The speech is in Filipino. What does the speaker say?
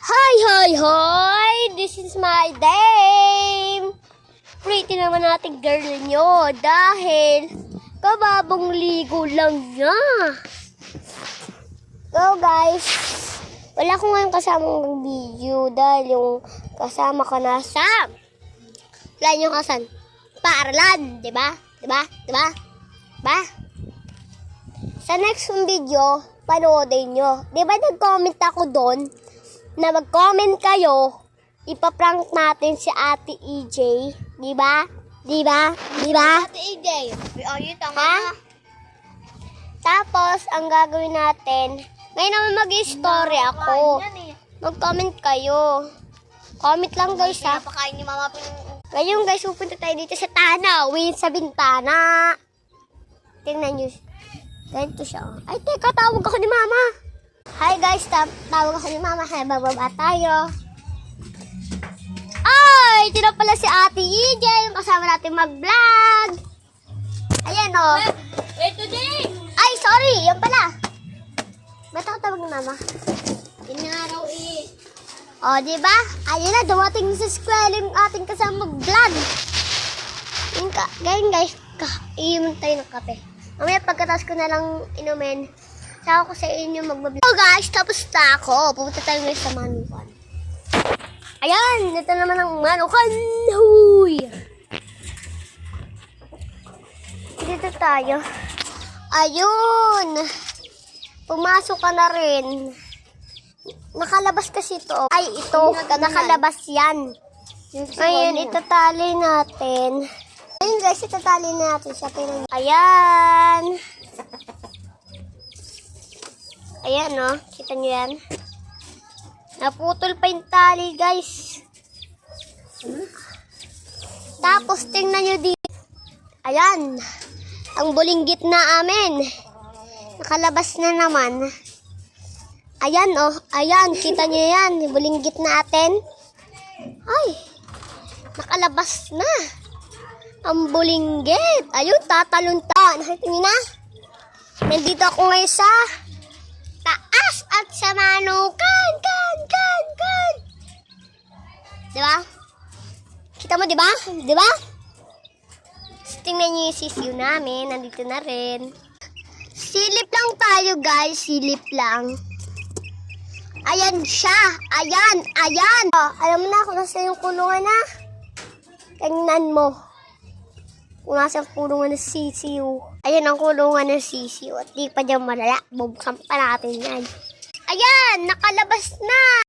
Hi, hi, hi! This is my dame! Pretty naman nating girl nyo dahil kababong ligo lang niya. So guys, wala ko ngayon kasamang video dahil yung kasama ko nasa wala nyo kasan paaralan, diba? Diba? Diba? Diba? Sa next video, panoodin nyo. Diba nag-comment ako doon na mag-comment kayo, ipaprank natin si Ate EJ. Diba? Diba? Diba? Ate EJ, you tama Ha? na. Tapos, ang gagawin natin, ngayon naman mag-story ako. Mag-comment kayo. Comment lang guys ha. Napakain ni Mama Ngayon guys, pupunta tayo dito sa tanawin sa bintana. Tingnan nyo. Ganito siya. Ay, teka, tawag ako ni Mama. Hi guys, tawag ako ni Mama. Hi, bababa tayo. Ay, ito na pala si Ate EJ, yung kasama natin mag-vlog. Ayan o. Wait today! Ay, sorry, yan pala. Ba't ako tawag ni Mama? Inaraw O, diba? Ayun na, dumating sa school yung ating kasama mag-vlog. Ganyan guys, iinom tayo ng kape. Mamaya pagkatapos ko na lang inumin, saka ko sa inyo mag-vlog. So guys, tapos na ako. Pupunta tayo ngayon sa Manukan. Ayan, ito naman ang Manukan. Huy! Dito tayo. Ayun! Pumasok ka na rin. Nakalabas kasi ito. Ay, ito. Nakalabas yan. Ngayon, itatali natin. Ayun guys, itatali natin siya. Ayan. Ayan, no? Kita nyo yan? Naputol pa yung tali, guys. Tapos, tingnan nyo dito. Ayan. Ang bulinggit na amin. Nakalabas na naman. Ayan, oh. Ayan, kita nyo yan. Bulinggit natin. Ay. Nakalabas na. Ang bulinggit. Ayun, tatalon ta. Nakita nyo na? Nandito ako ngayon sa taas at sa Manukan. Kan. Diba? Kita mo, diba? Diba? Tingnan nyo yung sisiyo namin. Nandito na rin. Silip lang tayo, guys. Silip lang. Ayan siya. Ayan. Oh, alam mo na kung nasa yung kulungan na. Tingnan mo. Kung nasa yung kulungan ng sisiyo. Ayan ang kulungan ng sisiyo. At di pa dyan malala. Bubuksan pa natin yan. Ayan! Nakalabas na!